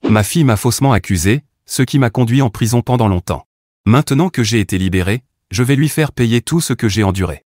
Ma fille m'a faussement accusé, ce qui m'a conduit en prison pendant longtemps. Maintenant que j'ai été libéré, je vais lui faire payer tout ce que j'ai enduré.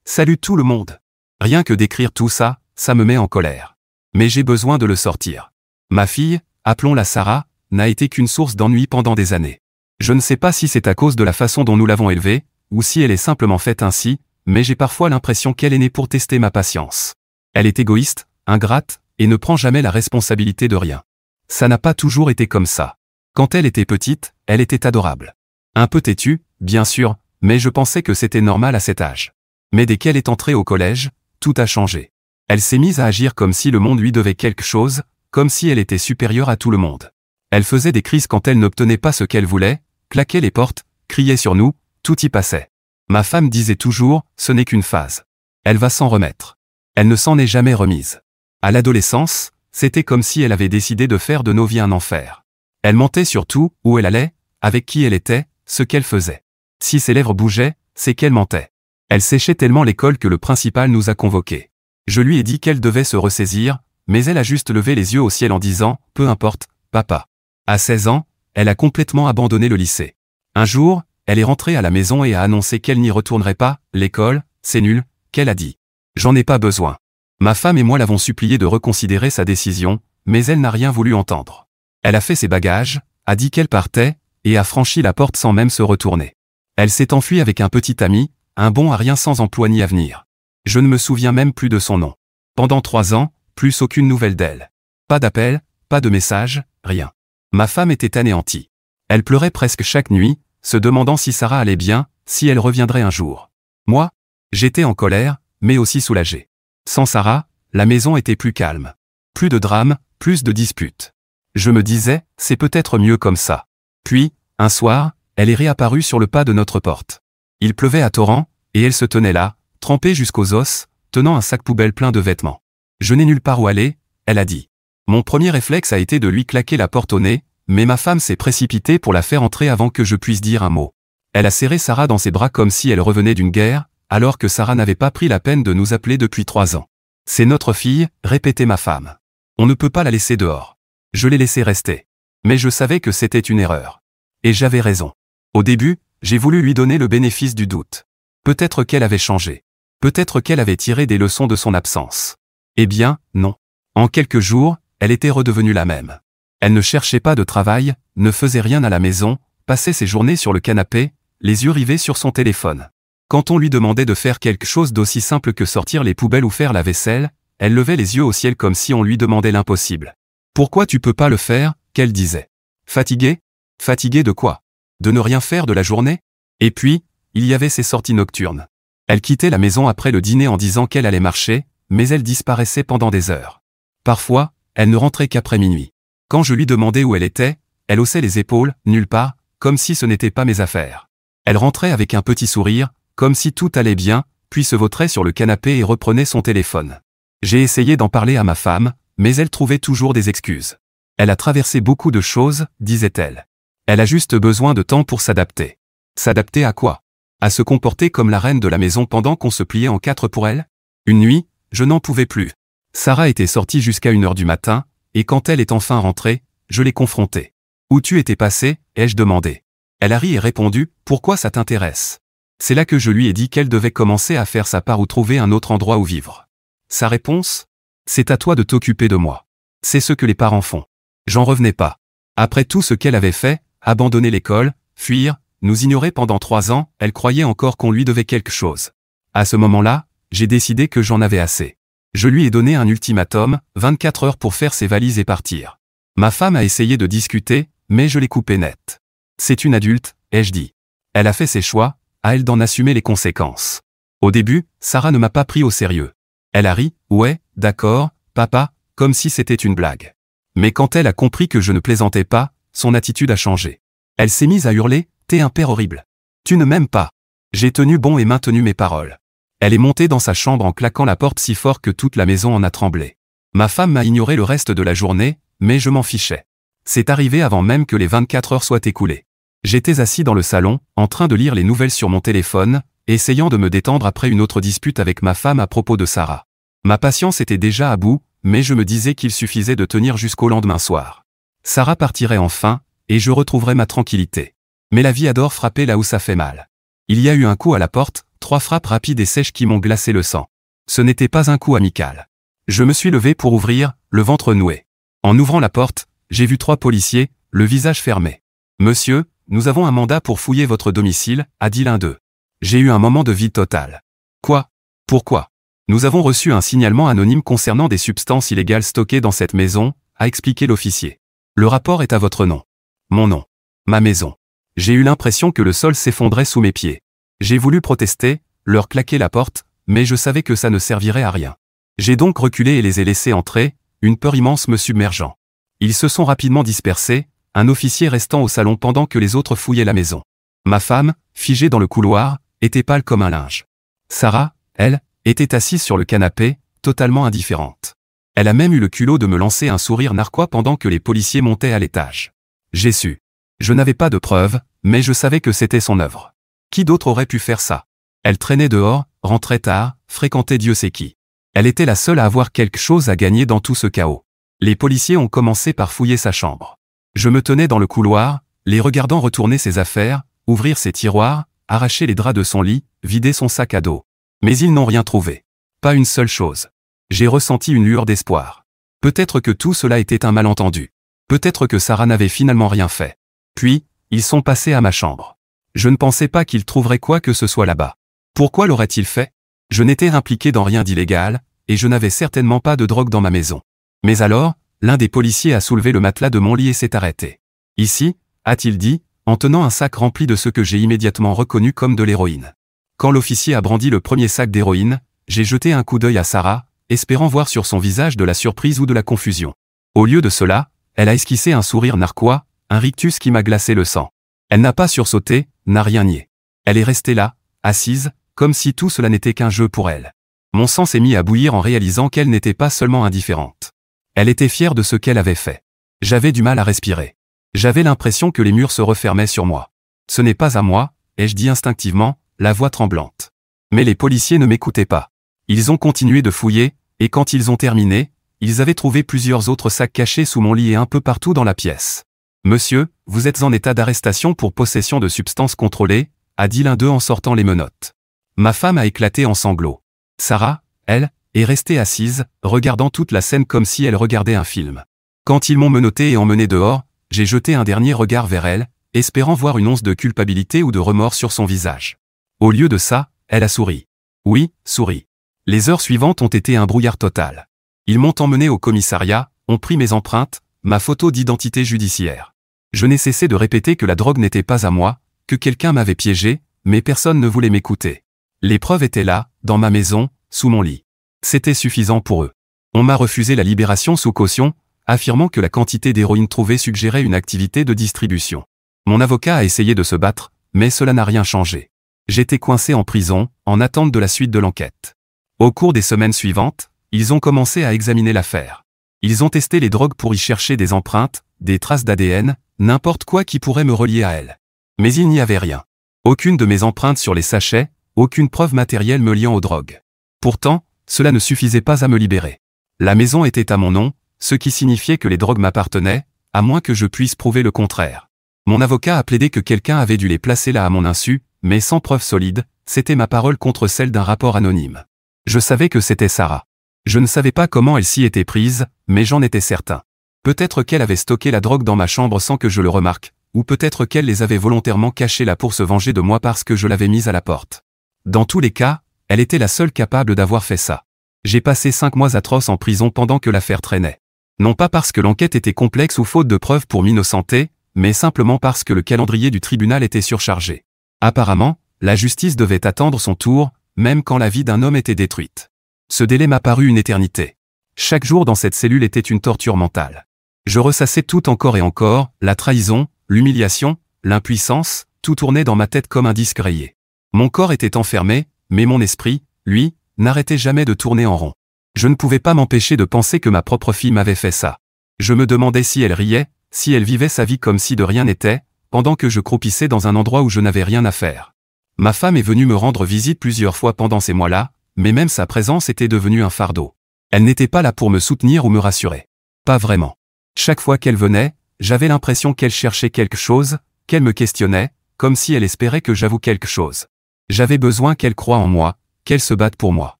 Salut tout le monde. Rien que d'écrire tout ça, ça me met en colère. Mais j'ai besoin de le sortir. Ma fille, appelons-la Sarah, n'a été qu'une source d'ennui pendant des années. Je ne sais pas si c'est à cause de la façon dont nous l'avons élevée, ou si elle est simplement faite ainsi, mais j'ai parfois l'impression qu'elle est née pour tester ma patience. Elle est égoïste, ingrate, et ne prend jamais la responsabilité de rien. Ça n'a pas toujours été comme ça. Quand elle était petite, elle était adorable. Un peu têtue, bien sûr, mais je pensais que c'était normal à cet âge. Mais dès qu'elle est entrée au collège, tout a changé. Elle s'est mise à agir comme si le monde lui devait quelque chose, comme si elle était supérieure à tout le monde. Elle faisait des crises quand elle n'obtenait pas ce qu'elle voulait, claquait les portes, criait sur nous, tout y passait. Ma femme disait toujours, ce n'est qu'une phase. Elle va s'en remettre. Elle ne s'en est jamais remise. À l'adolescence, c'était comme si elle avait décidé de faire de nos vies un enfer. Elle mentait sur tout, où elle allait, avec qui elle était, ce qu'elle faisait. Si ses lèvres bougeaient, c'est qu'elle mentait. Elle séchait tellement l'école que le principal nous a convoqués. Je lui ai dit qu'elle devait se ressaisir, mais elle a juste levé les yeux au ciel en disant « Peu importe, papa ». À 16 ans, elle a complètement abandonné le lycée. Un jour, elle est rentrée à la maison et a annoncé qu'elle n'y retournerait pas, l'école, c'est nul, qu'elle a dit. J'en ai pas besoin. Ma femme et moi l'avons suppliée de reconsidérer sa décision, mais elle n'a rien voulu entendre. Elle a fait ses bagages, a dit qu'elle partait, et a franchi la porte sans même se retourner. Elle s'est enfuie avec un petit ami, un bon à rien sans emploi ni avenir. Je ne me souviens même plus de son nom. Pendant 3 ans, plus aucune nouvelle d'elle. Pas d'appel, pas de message, rien. Ma femme était anéantie. Elle pleurait presque chaque nuit, se demandant si Sarah allait bien, si elle reviendrait un jour. Moi, j'étais en colère, mais aussi soulagé. Sans Sarah, la maison était plus calme. Plus de drames, plus de disputes. Je me disais, c'est peut-être mieux comme ça. Puis, un soir, elle est réapparue sur le pas de notre porte. Il pleuvait à torrents, et elle se tenait là, trempée jusqu'aux os, tenant un sac poubelle plein de vêtements. Je n'ai nulle part où aller, elle a dit. Mon premier réflexe a été de lui claquer la porte au nez, mais ma femme s'est précipitée pour la faire entrer avant que je puisse dire un mot. Elle a serré Sarah dans ses bras comme si elle revenait d'une guerre, alors que Sarah n'avait pas pris la peine de nous appeler depuis 3 ans. C'est notre fille, répétait ma femme. On ne peut pas la laisser dehors. Je l'ai laissée rester. Mais je savais que c'était une erreur. Et j'avais raison. Au début, j'ai voulu lui donner le bénéfice du doute. Peut-être qu'elle avait changé. Peut-être qu'elle avait tiré des leçons de son absence. Eh bien, non. En quelques jours, elle était redevenue la même. Elle ne cherchait pas de travail, ne faisait rien à la maison, passait ses journées sur le canapé, les yeux rivés sur son téléphone. Quand on lui demandait de faire quelque chose d'aussi simple que sortir les poubelles ou faire la vaisselle, elle levait les yeux au ciel comme si on lui demandait l'impossible. « Pourquoi tu peux pas le faire ?» qu'elle disait. Fatiguée ? Fatiguée de quoi ? De ne rien faire de la journée ? Et puis, il y avait ses sorties nocturnes. Elle quittait la maison après le dîner en disant qu'elle allait marcher, mais elle disparaissait pendant des heures. Parfois, elle ne rentrait qu'après minuit. Quand je lui demandais où elle était, elle haussait les épaules, nulle part, comme si ce n'était pas mes affaires. Elle rentrait avec un petit sourire, comme si tout allait bien, puis se vautrait sur le canapé et reprenait son téléphone. J'ai essayé d'en parler à ma femme, mais elle trouvait toujours des excuses. Elle a traversé beaucoup de choses, disait-elle. Elle a juste besoin de temps pour s'adapter. S'adapter à quoi ? À se comporter comme la reine de la maison pendant qu'on se pliait en 4 pour elle ? Une nuit, je n'en pouvais plus. Sarah était sortie jusqu'à 1h du matin, et quand elle est enfin rentrée, je l'ai confrontée. « Où tu étais passée ?» ai-je demandé. Elle a ri et répondu « Pourquoi ça t'intéresse ?» C'est là que je lui ai dit qu'elle devait commencer à faire sa part ou trouver un autre endroit où vivre. Sa réponse ? C'est à toi de t'occuper de moi. C'est ce que les parents font. J'en revenais pas. Après tout ce qu'elle avait fait, abandonner l'école, fuir, nous ignorer pendant 3 ans, elle croyait encore qu'on lui devait quelque chose. À ce moment-là, j'ai décidé que j'en avais assez. Je lui ai donné un ultimatum, 24 heures pour faire ses valises et partir. Ma femme a essayé de discuter, mais je l'ai coupé net. C'est une adulte, ai-je dit. Elle a fait ses choix, à elle d'en assumer les conséquences. Au début, Sarah ne m'a pas pris au sérieux. Elle a ri, ouais, d'accord, papa, comme si c'était une blague. Mais quand elle a compris que je ne plaisantais pas, son attitude a changé. Elle s'est mise à hurler, t'es un père horrible. Tu ne m'aimes pas. J'ai tenu bon et maintenu mes paroles. Elle est montée dans sa chambre en claquant la porte si fort que toute la maison en a tremblé. Ma femme m'a ignoré le reste de la journée, mais je m'en fichais. C'est arrivé avant même que les 24 heures soient écoulées. J'étais assis dans le salon, en train de lire les nouvelles sur mon téléphone, essayant de me détendre après une autre dispute avec ma femme à propos de Sarah. Ma patience était déjà à bout, mais je me disais qu'il suffisait de tenir jusqu'au lendemain soir. Sarah partirait enfin, et je retrouverais ma tranquillité. Mais la vie adore frapper là où ça fait mal. Il y a eu un coup à la porte, 3 frappes rapides et sèches qui m'ont glacé le sang. Ce n'était pas un coup amical. Je me suis levé pour ouvrir, le ventre noué. En ouvrant la porte, j'ai vu 3 policiers, le visage fermé. « Monsieur, nous avons un mandat pour fouiller votre domicile », a dit l'un d'eux. J'ai eu un moment de vide total. Quoi? Pourquoi? Nous avons reçu un signalement anonyme concernant des substances illégales stockées dans cette maison, a expliqué l'officier. Le rapport est à votre nom. Mon nom. Ma maison. J'ai eu l'impression que le sol s'effondrait sous mes pieds. J'ai voulu protester, leur claquer la porte, mais je savais que ça ne servirait à rien. J'ai donc reculé et les ai laissés entrer, une peur immense me submergeant. Ils se sont rapidement dispersés, un officier restant au salon pendant que les autres fouillaient la maison. Ma femme, figée dans le couloir, était pâle comme un linge. Sarah, elle, était assise sur le canapé, totalement indifférente. Elle a même eu le culot de me lancer un sourire narquois pendant que les policiers montaient à l'étage. J'ai su. Je n'avais pas de preuves, mais je savais que c'était son œuvre. Qui d'autre aurait pu faire ça? Elle traînait dehors, rentrait tard, fréquentait Dieu sait qui. Elle était la seule à avoir quelque chose à gagner dans tout ce chaos. Les policiers ont commencé par fouiller sa chambre. Je me tenais dans le couloir, les regardant retourner ses affaires, ouvrir ses tiroirs, arracher les draps de son lit, vider son sac à dos. Mais ils n'ont rien trouvé. Pas une seule chose. J'ai ressenti une lueur d'espoir. Peut-être que tout cela était un malentendu. Peut-être que Sarah n'avait finalement rien fait. Puis, ils sont passés à ma chambre. Je ne pensais pas qu'ils trouveraient quoi que ce soit là-bas. Pourquoi l'auraient-ils fait? Je n'étais impliqué dans rien d'illégal, et je n'avais certainement pas de drogue dans ma maison. Mais alors, l'un des policiers a soulevé le matelas de mon lit et s'est arrêté. Ici, a-t-il dit, en tenant un sac rempli de ce que j'ai immédiatement reconnu comme de l'héroïne. Quand l'officier a brandi le premier sac d'héroïne, j'ai jeté un coup d'œil à Sarah, espérant voir sur son visage de la surprise ou de la confusion. Au lieu de cela, elle a esquissé un sourire narquois, un rictus qui m'a glacé le sang. Elle n'a pas sursauté, n'a rien nié. Elle est restée là, assise, comme si tout cela n'était qu'un jeu pour elle. Mon sang s'est mis à bouillir en réalisant qu'elle n'était pas seulement indifférente. Elle était fière de ce qu'elle avait fait. J'avais du mal à respirer. J'avais l'impression que les murs se refermaient sur moi. Ce n'est pas à moi, ai-je dit instinctivement, la voix tremblante. Mais les policiers ne m'écoutaient pas. Ils ont continué de fouiller, et quand ils ont terminé, ils avaient trouvé plusieurs autres sacs cachés sous mon lit et un peu partout dans la pièce. « Monsieur, vous êtes en état d'arrestation pour possession de substances contrôlées », a dit l'un d'eux en sortant les menottes. Ma femme a éclaté en sanglots. Sarah, elle, est restée assise, regardant toute la scène comme si elle regardait un film. Quand ils m'ont menotté et emmené dehors, j'ai jeté un dernier regard vers elle, espérant voir une once de culpabilité ou de remords sur son visage. Au lieu de ça, elle a souri. Oui, souri. Les heures suivantes ont été un brouillard total. Ils m'ont emmené au commissariat, ont pris mes empreintes, ma photo d'identité judiciaire. Je n'ai cessé de répéter que la drogue n'était pas à moi, que quelqu'un m'avait piégé, mais personne ne voulait m'écouter. Les preuves étaient là, dans ma maison, sous mon lit. C'était suffisant pour eux. On m'a refusé la libération sous caution, affirmant que la quantité d'héroïne trouvée suggérait une activité de distribution. Mon avocat a essayé de se battre, mais cela n'a rien changé. J'étais coincé en prison, en attente de la suite de l'enquête. Au cours des semaines suivantes, ils ont commencé à examiner l'affaire. Ils ont testé les drogues pour y chercher des empreintes, des traces d'ADN, n'importe quoi qui pourrait me relier à elle. Mais il n'y avait rien. Aucune de mes empreintes sur les sachets, aucune preuve matérielle me liant aux drogues. Pourtant, cela ne suffisait pas à me libérer. La maison était à mon nom, ce qui signifiait que les drogues m'appartenaient, à moins que je puisse prouver le contraire. Mon avocat a plaidé que quelqu'un avait dû les placer là à mon insu, mais sans preuve solide, c'était ma parole contre celle d'un rapport anonyme. Je savais que c'était Sarah. Je ne savais pas comment elle s'y était prise, mais j'en étais certain. Peut-être qu'elle avait stocké la drogue dans ma chambre sans que je le remarque, ou peut-être qu'elle les avait volontairement cachés là pour se venger de moi parce que je l'avais mise à la porte. Dans tous les cas, elle était la seule capable d'avoir fait ça. J'ai passé 5 mois atroces en prison pendant que l'affaire traînait. Non pas parce que l'enquête était complexe ou faute de preuves pour m'innocenter, mais simplement parce que le calendrier du tribunal était surchargé. Apparemment, la justice devait attendre son tour, même quand la vie d'un homme était détruite. Ce délai m'a paru une éternité. Chaque jour dans cette cellule était une torture mentale. Je ressassais tout encore et encore, la trahison, l'humiliation, l'impuissance, tout tournait dans ma tête comme un disque rayé. Mon corps était enfermé, mais mon esprit, lui, n'arrêtait jamais de tourner en rond. Je ne pouvais pas m'empêcher de penser que ma propre fille m'avait fait ça. Je me demandais si elle riait, si elle vivait sa vie comme si de rien n'était, pendant que je croupissais dans un endroit où je n'avais rien à faire. Ma femme est venue me rendre visite plusieurs fois pendant ces mois-là, mais même sa présence était devenue un fardeau. Elle n'était pas là pour me soutenir ou me rassurer. Pas vraiment. Chaque fois qu'elle venait, j'avais l'impression qu'elle cherchait quelque chose, qu'elle me questionnait, comme si elle espérait que j'avoue quelque chose. J'avais besoin qu'elle croie en moi, qu'elle se batte pour moi.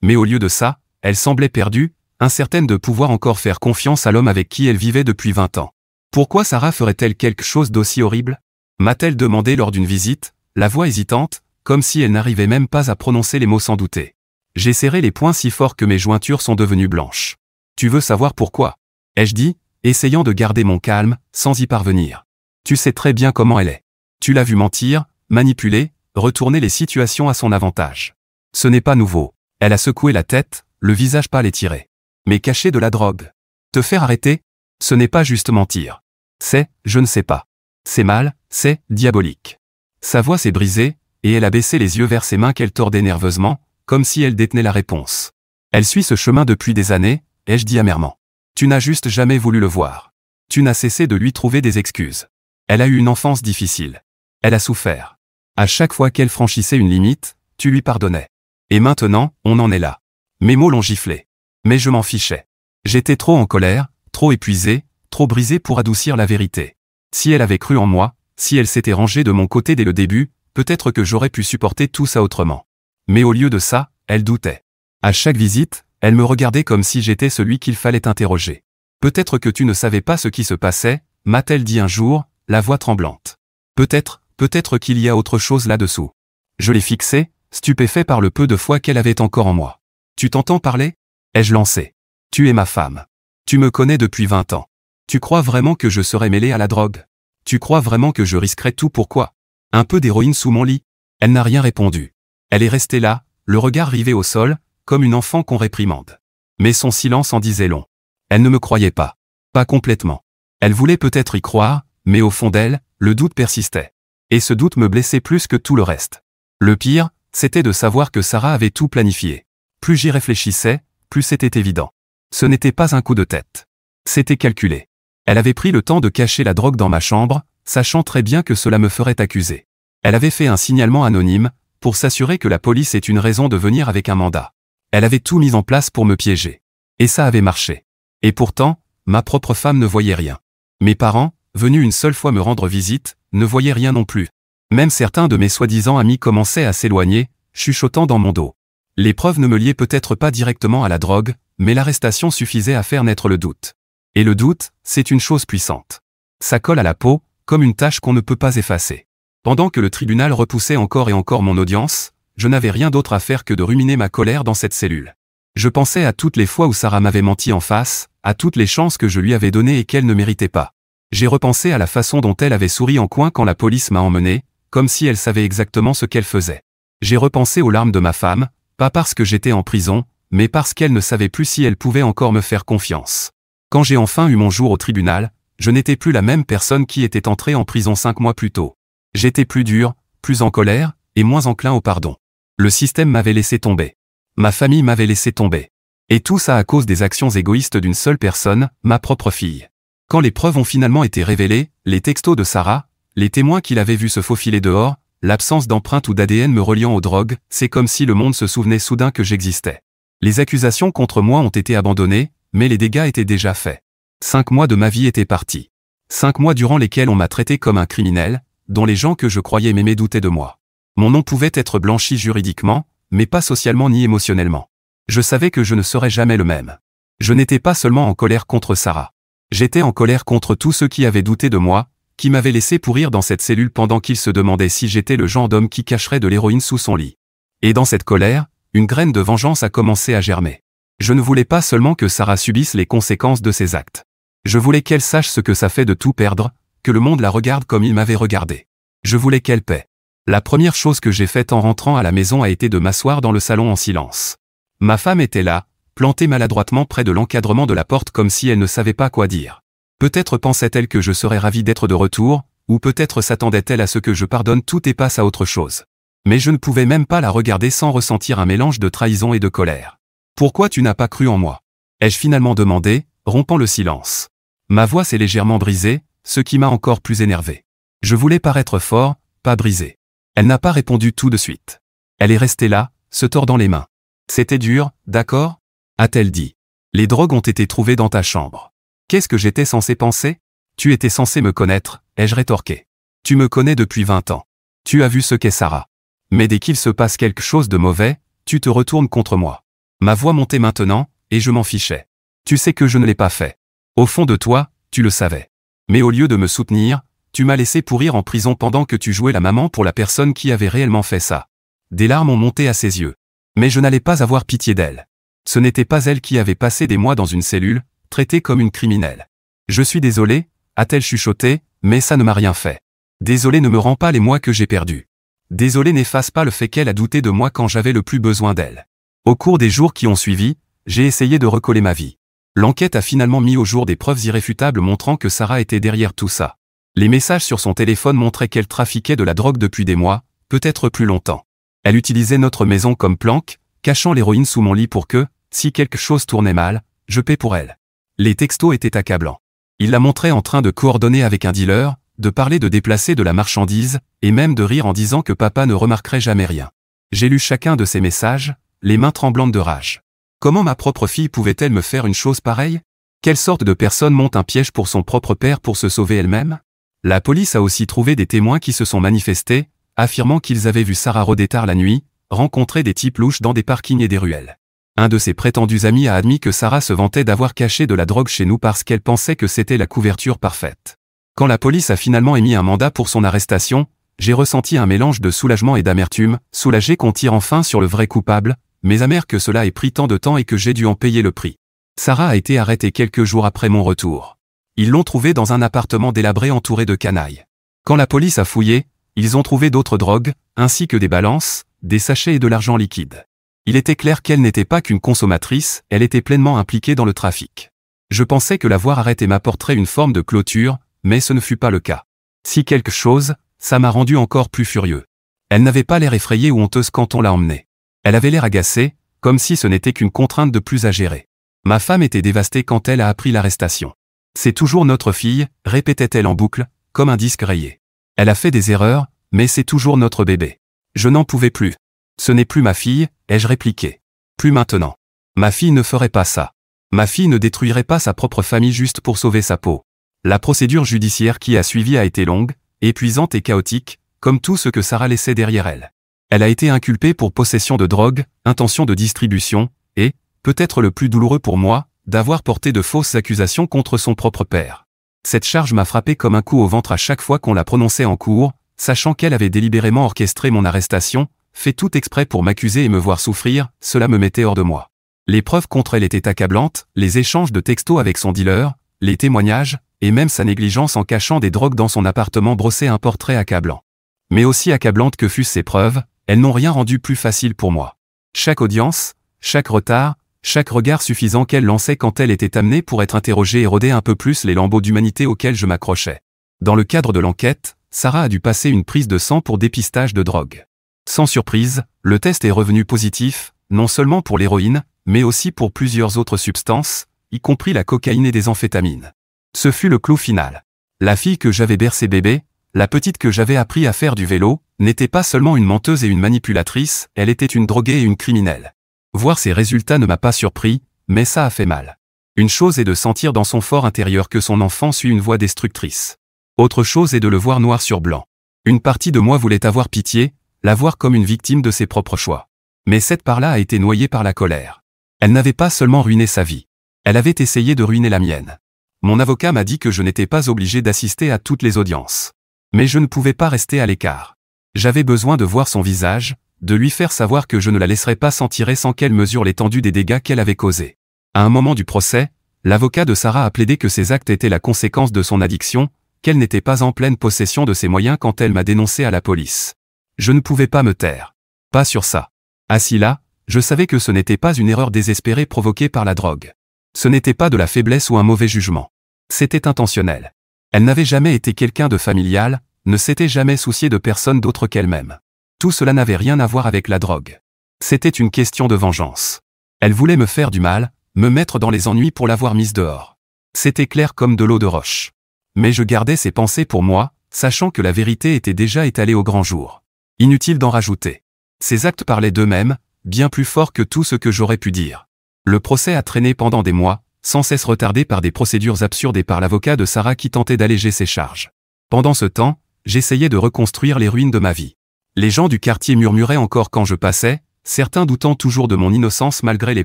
Mais au lieu de ça, elle semblait perdue, incertaine de pouvoir encore faire confiance à l'homme avec qui elle vivait depuis 20 ans. Pourquoi Sarah ferait-elle quelque chose d'aussi horrible? M'a-t-elle demandé lors d'une visite, la voix hésitante, comme si elle n'arrivait même pas à prononcer les mots sans douter. J'ai serré les poings si fort que mes jointures sont devenues blanches. Tu veux savoir pourquoi? Ai-je dit, essayant de garder mon calme, sans y parvenir. Tu sais très bien comment elle est. Tu l'as vu mentir, manipuler, retourner les situations à son avantage. Ce n'est pas nouveau. Elle a secoué la tête, le visage pâle et tiré. Mais cacher de la drogue. Te faire arrêter? Ce n'est pas juste mentir. C'est, je ne sais pas. C'est mal, c'est diabolique. Sa voix s'est brisée, et elle a baissé les yeux vers ses mains qu'elle tordait nerveusement, comme si elle détenait la réponse. Elle suit ce chemin depuis des années, ai-je dit amèrement. Tu n'as juste jamais voulu le voir. Tu n'as cessé de lui trouver des excuses. Elle a eu une enfance difficile. Elle a souffert. À chaque fois qu'elle franchissait une limite, tu lui pardonnais. Et maintenant, on en est là. Mes mots l'ont giflé. Mais je m'en fichais. J'étais trop en colère, trop épuisé, trop brisé pour adoucir la vérité. Si elle avait cru en moi, si elle s'était rangée de mon côté dès le début, peut-être que j'aurais pu supporter tout ça autrement. Mais au lieu de ça, elle doutait. À chaque visite, elle me regardait comme si j'étais celui qu'il fallait interroger. Peut-être que tu ne savais pas ce qui se passait, m'a-t-elle dit un jour, la voix tremblante. Peut-être qu'il y a autre chose là-dessous. Je l'ai fixée, stupéfait par le peu de foi qu'elle avait encore en moi. Tu t'entends parler? Ai-je lancé. Tu es ma femme. Tu me connais depuis 20 ans. Tu crois vraiment que je serais mêlé à la drogue? Tu crois vraiment que je risquerais tout pourquoi? Un peu d'héroïne sous mon lit? Elle n'a rien répondu. Elle est restée là, le regard rivé au sol, comme une enfant qu'on réprimande. Mais son silence en disait long. Elle ne me croyait pas. Pas complètement. Elle voulait peut-être y croire, mais au fond d'elle, le doute persistait. Et ce doute me blessait plus que tout le reste. Le pire, c'était de savoir que Sarah avait tout planifié. Plus j'y réfléchissais, plus c'était évident. Ce n'était pas un coup de tête. C'était calculé. Elle avait pris le temps de cacher la drogue dans ma chambre, sachant très bien que cela me ferait accuser. Elle avait fait un signalement anonyme, pour s'assurer que la police ait une raison de venir avec un mandat. Elle avait tout mis en place pour me piéger. Et ça avait marché. Et pourtant, ma propre femme ne voyait rien. Mes parents, venus une seule fois me rendre visite, ne voyaient rien non plus. Même certains de mes soi-disant amis commençaient à s'éloigner, chuchotant dans mon dos. Les preuves ne me liaient peut-être pas directement à la drogue, mais l'arrestation suffisait à faire naître le doute. Et le doute, c'est une chose puissante. Ça colle à la peau, comme une tache qu'on ne peut pas effacer. Pendant que le tribunal repoussait encore et encore mon audience, je n'avais rien d'autre à faire que de ruminer ma colère dans cette cellule. Je pensais à toutes les fois où Sarah m'avait menti en face, à toutes les chances que je lui avais données et qu'elle ne méritait pas. J'ai repensé à la façon dont elle avait souri en coin quand la police m'a emmené, comme si elle savait exactement ce qu'elle faisait. J'ai repensé aux larmes de ma femme, pas parce que j'étais en prison, mais parce qu'elle ne savait plus si elle pouvait encore me faire confiance. Quand j'ai enfin eu mon jour au tribunal, je n'étais plus la même personne qui était entrée en prison 5 mois plus tôt. J'étais plus dur, plus en colère, et moins enclin au pardon. Le système m'avait laissé tomber. Ma famille m'avait laissé tomber. Et tout ça à cause des actions égoïstes d'une seule personne, ma propre fille. Quand les preuves ont finalement été révélées, les textos de Sarah, les témoins qui l'avaient vu se faufiler dehors, l'absence d'empreinte ou d'ADN me reliant aux drogues, c'est comme si le monde se souvenait soudain que j'existais. Les accusations contre moi ont été abandonnées, mais les dégâts étaient déjà faits. 5 mois de ma vie étaient partis. 5 mois durant lesquels on m'a traité comme un criminel, dont les gens que je croyais m'aimer doutaient de moi. Mon nom pouvait être blanchi juridiquement, mais pas socialement ni émotionnellement. Je savais que je ne serais jamais le même. Je n'étais pas seulement en colère contre Sarah. J'étais en colère contre tous ceux qui avaient douté de moi, qui m'avaient laissé pourrir dans cette cellule pendant qu'ils se demandaient si j'étais le genre d'homme qui cacherait de l'héroïne sous son lit. Et dans cette colère, une graine de vengeance a commencé à germer. Je ne voulais pas seulement que Sarah subisse les conséquences de ses actes. Je voulais qu'elle sache ce que ça fait de tout perdre, que le monde la regarde comme il m'avait regardé. Je voulais qu'elle paie. La première chose que j'ai faite en rentrant à la maison a été de m'asseoir dans le salon en silence. Ma femme était là, plantée maladroitement près de l'encadrement de la porte comme si elle ne savait pas quoi dire. Peut-être pensait-elle que je serais ravi d'être de retour, ou peut-être s'attendait-elle à ce que je pardonne tout et passe à autre chose. Mais je ne pouvais même pas la regarder sans ressentir un mélange de trahison et de colère. « Pourquoi tu n'as pas cru en moi ?» ai-je finalement demandé, rompant le silence. Ma voix s'est légèrement brisée, ce qui m'a encore plus énervé. Je voulais paraître fort, pas brisé. Elle n'a pas répondu tout de suite. Elle est restée là, se tordant les mains. « C'était dur, d'accord ?» a-t-elle dit. « Les drogues ont été trouvées dans ta chambre. » Qu'est-ce que j'étais censé penser? Tu étais censé me connaître, ai-je rétorqué. Tu me connais depuis 20 ans. Tu as vu ce qu'est Sarah. Mais dès qu'il se passe quelque chose de mauvais, tu te retournes contre moi. Ma voix montait maintenant, et je m'en fichais. Tu sais que je ne l'ai pas fait. Au fond de toi, tu le savais. Mais au lieu de me soutenir, tu m'as laissé pourrir en prison pendant que tu jouais la maman pour la personne qui avait réellement fait ça. Des larmes ont monté à ses yeux. Mais je n'allais pas avoir pitié d'elle. Ce n'était pas elle qui avait passé des mois dans une cellule, traitée comme une criminelle. Je suis désolé, a-t-elle chuchoté, mais ça ne m'a rien fait. Désolé ne me rend pas les mois que j'ai perdus. Désolé n'efface pas le fait qu'elle a douté de moi quand j'avais le plus besoin d'elle. Au cours des jours qui ont suivi, j'ai essayé de recoller ma vie. L'enquête a finalement mis au jour des preuves irréfutables montrant que Sarah était derrière tout ça. Les messages sur son téléphone montraient qu'elle trafiquait de la drogue depuis des mois, peut-être plus longtemps. Elle utilisait notre maison comme planque, cachant l'héroïne sous mon lit pour que, si quelque chose tournait mal, je paie pour elle. Les textos étaient accablants. Il la montrait en train de coordonner avec un dealer, de parler de déplacer de la marchandise, et même de rire en disant que papa ne remarquerait jamais rien. J'ai lu chacun de ces messages, les mains tremblantes de rage. Comment ma propre fille pouvait-elle me faire une chose pareille? Quelle sorte de personne monte un piège pour son propre père pour se sauver elle-même? La police a aussi trouvé des témoins qui se sont manifestés, affirmant qu'ils avaient vu Sarah rôder tard la nuit, rencontrer des types louches dans des parkings et des ruelles. Un de ses prétendus amis a admis que Sarah se vantait d'avoir caché de la drogue chez nous parce qu'elle pensait que c'était la couverture parfaite. Quand la police a finalement émis un mandat pour son arrestation, j'ai ressenti un mélange de soulagement et d'amertume, soulagé qu'on tire enfin sur le vrai coupable, mais amer que cela ait pris tant de temps et que j'ai dû en payer le prix. Sarah a été arrêtée quelques jours après mon retour. Ils l'ont trouvée dans un appartement délabré entouré de canailles. Quand la police a fouillé, ils ont trouvé d'autres drogues, ainsi que des balances, des sachets et de l'argent liquide. Il était clair qu'elle n'était pas qu'une consommatrice, elle était pleinement impliquée dans le trafic. Je pensais que la voir arrêtée m'apporterait une forme de clôture, mais ce ne fut pas le cas. Si quelque chose, ça m'a rendu encore plus furieux. Elle n'avait pas l'air effrayée ou honteuse quand on l'a emmenée. Elle avait l'air agacée, comme si ce n'était qu'une contrainte de plus à gérer. Ma femme était dévastée quand elle a appris l'arrestation. C'est toujours notre fille, répétait-elle en boucle, comme un disque rayé. Elle a fait des erreurs, mais c'est toujours notre bébé. Je n'en pouvais plus. Ce n'est plus ma fille, ai-je répliqué. Plus maintenant. Ma fille ne ferait pas ça. Ma fille ne détruirait pas sa propre famille juste pour sauver sa peau. La procédure judiciaire qui a suivi a été longue, épuisante et chaotique, comme tout ce que Sarah laissait derrière elle. Elle a été inculpée pour possession de drogue, intention de distribution, et, peut-être le plus douloureux pour moi, d'avoir porté de fausses accusations contre son propre père. Cette charge m'a frappé comme un coup au ventre à chaque fois qu'on la prononçait en cours, sachant qu'elle avait délibérément orchestré mon arrestation, fait tout exprès pour m'accuser et me voir souffrir, cela me mettait hors de moi. Les preuves contre elle étaient accablantes, les échanges de textos avec son dealer, les témoignages, et même sa négligence en cachant des drogues dans son appartement brossait un portrait accablant. Mais aussi accablantes que fussent ces preuves, elles n'ont rien rendu plus facile pour moi. Chaque audience, chaque retard, chaque regard suffisant qu'elle lançait quand elle était amenée pour être interrogée érodait un peu plus les lambeaux d'humanité auxquels je m'accrochais. Dans le cadre de l'enquête, Sarah a dû passer une prise de sang pour dépistage de drogue. Sans surprise, le test est revenu positif, non seulement pour l'héroïne, mais aussi pour plusieurs autres substances, y compris la cocaïne et des amphétamines. Ce fut le clou final. La fille que j'avais bercée bébé, la petite que j'avais appris à faire du vélo, n'était pas seulement une menteuse et une manipulatrice, elle était une droguée et une criminelle. Voir ces résultats ne m'a pas surpris, mais ça a fait mal. Une chose est de sentir dans son fort intérieur que son enfant suit une voie destructrice. Autre chose est de le voir noir sur blanc. Une partie de moi voulait avoir pitié, la voir comme une victime de ses propres choix. Mais cette part-là a été noyée par la colère. Elle n'avait pas seulement ruiné sa vie. Elle avait essayé de ruiner la mienne. Mon avocat m'a dit que je n'étais pas obligé d'assister à toutes les audiences. Mais je ne pouvais pas rester à l'écart. J'avais besoin de voir son visage, de lui faire savoir que je ne la laisserais pas s'en tirer sans qu'elle mesure l'étendue des dégâts qu'elle avait causés. À un moment du procès, l'avocat de Sarah a plaidé que ces actes étaient la conséquence de son addiction, qu'elle n'était pas en pleine possession de ses moyens quand elle m'a dénoncé à la police. Je ne pouvais pas me taire. Pas sur ça. Assis là, je savais que ce n'était pas une erreur désespérée provoquée par la drogue. Ce n'était pas de la faiblesse ou un mauvais jugement. C'était intentionnel. Elle n'avait jamais été quelqu'un de familial, ne s'était jamais souciée de personne d'autre qu'elle-même. Tout cela n'avait rien à voir avec la drogue. C'était une question de vengeance. Elle voulait me faire du mal, me mettre dans les ennuis pour l'avoir mise dehors. C'était clair comme de l'eau de roche. Mais je gardais ces pensées pour moi, sachant que la vérité était déjà étalée au grand jour. Inutile d'en rajouter. Ces actes parlaient d'eux-mêmes, bien plus fort que tout ce que j'aurais pu dire. Le procès a traîné pendant des mois, sans cesse retardée par des procédures absurdes et par l'avocat de Sarah qui tentait d'alléger ses charges. Pendant ce temps, j'essayais de reconstruire les ruines de ma vie. Les gens du quartier murmuraient encore quand je passais, certains doutant toujours de mon innocence malgré les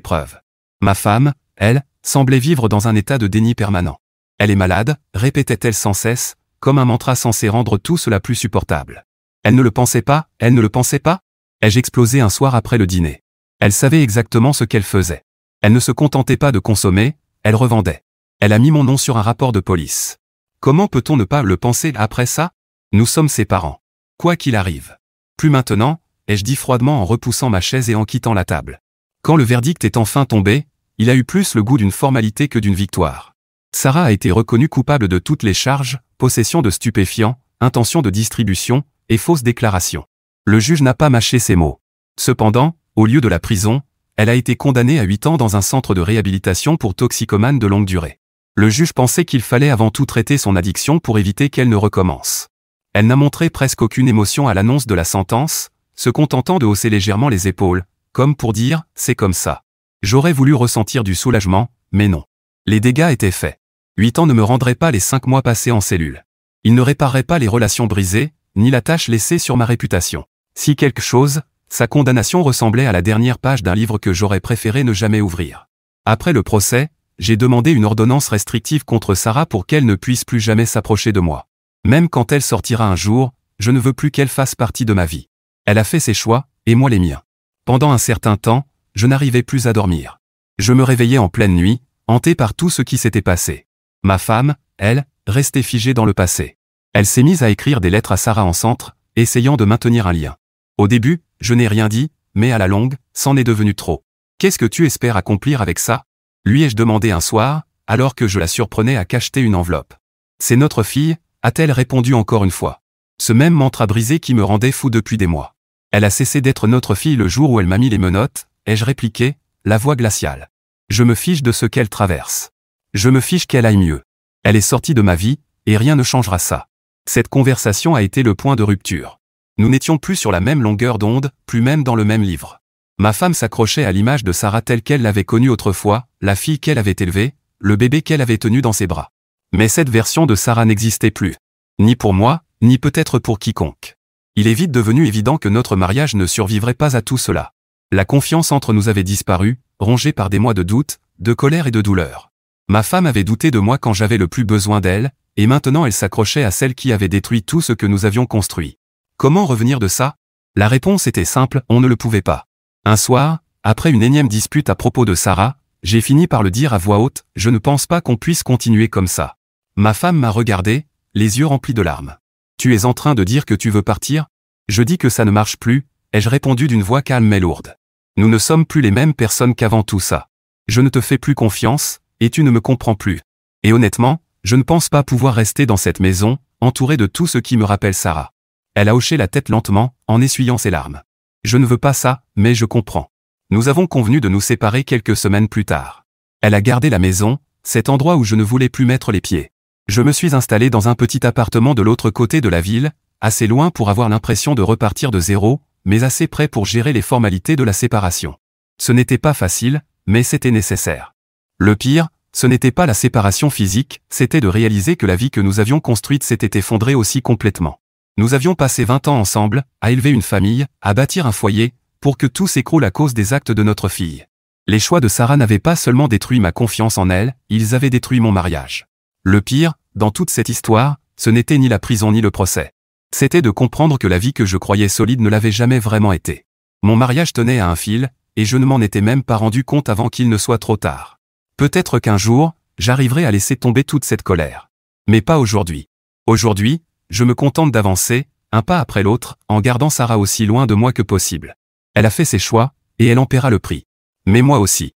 preuves. Ma femme, elle, semblait vivre dans un état de déni permanent. Elle est malade, répétait-elle sans cesse, comme un mantra censé rendre tout cela plus supportable. Elle ne le pensait pas, elle ne le pensait pas? Ai-je explosé un soir après le dîner? Elle savait exactement ce qu'elle faisait. Elle ne se contentait pas de consommer, elle revendait. Elle a mis mon nom sur un rapport de police. Comment peut-on ne pas le penser après ça? Nous sommes ses parents. Quoi qu'il arrive. Plus maintenant, ai-je dit froidement en repoussant ma chaise et en quittant la table. Quand le verdict est enfin tombé, il a eu plus le goût d'une formalité que d'une victoire. Sarah a été reconnue coupable de toutes les charges, possession de stupéfiants, intention de distribution, et fausse déclaration. Le juge n'a pas mâché ses mots. Cependant, au lieu de la prison, elle a été condamnée à 8 ans dans un centre de réhabilitation pour toxicomanes de longue durée. Le juge pensait qu'il fallait avant tout traiter son addiction pour éviter qu'elle ne recommence. Elle n'a montré presque aucune émotion à l'annonce de la sentence, se contentant de hausser légèrement les épaules, comme pour dire « c'est comme ça ». J'aurais voulu ressentir du soulagement, mais non. Les dégâts étaient faits. 8 ans ne me rendraient pas les 5 mois passés en cellule. Ils ne répareraient pas les relations brisées, ni la tache laissée sur ma réputation. Si quelque chose, sa condamnation ressemblait à la dernière page d'un livre que j'aurais préféré ne jamais ouvrir. Après le procès, j'ai demandé une ordonnance restrictive contre Sarah pour qu'elle ne puisse plus jamais s'approcher de moi. Même quand elle sortira un jour, je ne veux plus qu'elle fasse partie de ma vie. Elle a fait ses choix, et moi les miens. Pendant un certain temps, je n'arrivais plus à dormir. Je me réveillais en pleine nuit, hanté par tout ce qui s'était passé. Ma femme, elle, restait figée dans le passé. Elle s'est mise à écrire des lettres à Sarah en centre, essayant de maintenir un lien. Au début, je n'ai rien dit, mais à la longue, c'en est devenu trop. Qu'est-ce que tu espères accomplir avec ça? Lui ai-je demandé un soir, alors que je la surprenais à cacheter une enveloppe. C'est notre fille, a-t-elle répondu encore une fois. Ce même mantra brisé qui me rendait fou depuis des mois. Elle a cessé d'être notre fille le jour où elle m'a mis les menottes, ai-je répliqué, la voix glaciale. Je me fiche de ce qu'elle traverse. Je me fiche qu'elle aille mieux. Elle est sortie de ma vie, et rien ne changera ça. Cette conversation a été le point de rupture. Nous n'étions plus sur la même longueur d'onde, plus même dans le même livre. Ma femme s'accrochait à l'image de Sarah telle qu'elle l'avait connue autrefois, la fille qu'elle avait élevée, le bébé qu'elle avait tenu dans ses bras. Mais cette version de Sarah n'existait plus. Ni pour moi, ni peut-être pour quiconque. Il est vite devenu évident que notre mariage ne survivrait pas à tout cela. La confiance entre nous avait disparu, rongée par des mois de doute, de colère et de douleur. Ma femme avait douté de moi quand j'avais le plus besoin d'elle, et maintenant elle s'accrochait à celle qui avait détruit tout ce que nous avions construit. Comment revenir de ça? La réponse était simple, on ne le pouvait pas. Un soir, après une énième dispute à propos de Sarah, j'ai fini par le dire à voix haute, je ne pense pas qu'on puisse continuer comme ça. Ma femme m'a regardé, les yeux remplis de larmes. Tu es en train de dire que tu veux partir? Je dis que ça ne marche plus, ai-je répondu d'une voix calme mais lourde. Nous ne sommes plus les mêmes personnes qu'avant tout ça. Je ne te fais plus confiance, et tu ne me comprends plus. Et honnêtement, je ne pense pas pouvoir rester dans cette maison, entouré de tout ce qui me rappelle Sarah. Elle a hoché la tête lentement, en essuyant ses larmes. Je ne veux pas ça, mais je comprends. Nous avons convenu de nous séparer quelques semaines plus tard. Elle a gardé la maison, cet endroit où je ne voulais plus mettre les pieds. Je me suis installé dans un petit appartement de l'autre côté de la ville, assez loin pour avoir l'impression de repartir de zéro, mais assez près pour gérer les formalités de la séparation. Ce n'était pas facile, mais c'était nécessaire. Le pire, ce n'était pas la séparation physique, c'était de réaliser que la vie que nous avions construite s'était effondrée aussi complètement. Nous avions passé 20 ans ensemble, à élever une famille, à bâtir un foyer, pour que tout s'écroule à cause des actes de notre fille. Les choix de Sarah n'avaient pas seulement détruit ma confiance en elle, ils avaient détruit mon mariage. Le pire, dans toute cette histoire, ce n'était ni la prison ni le procès. C'était de comprendre que la vie que je croyais solide ne l'avait jamais vraiment été. Mon mariage tenait à un fil, et je ne m'en étais même pas rendu compte avant qu'il ne soit trop tard. Peut-être qu'un jour, j'arriverai à laisser tomber toute cette colère. Mais pas aujourd'hui. Aujourd'hui, je me contente d'avancer, un pas après l'autre, en gardant Sarah aussi loin de moi que possible. Elle a fait ses choix, et elle en paiera le prix. Mais moi aussi.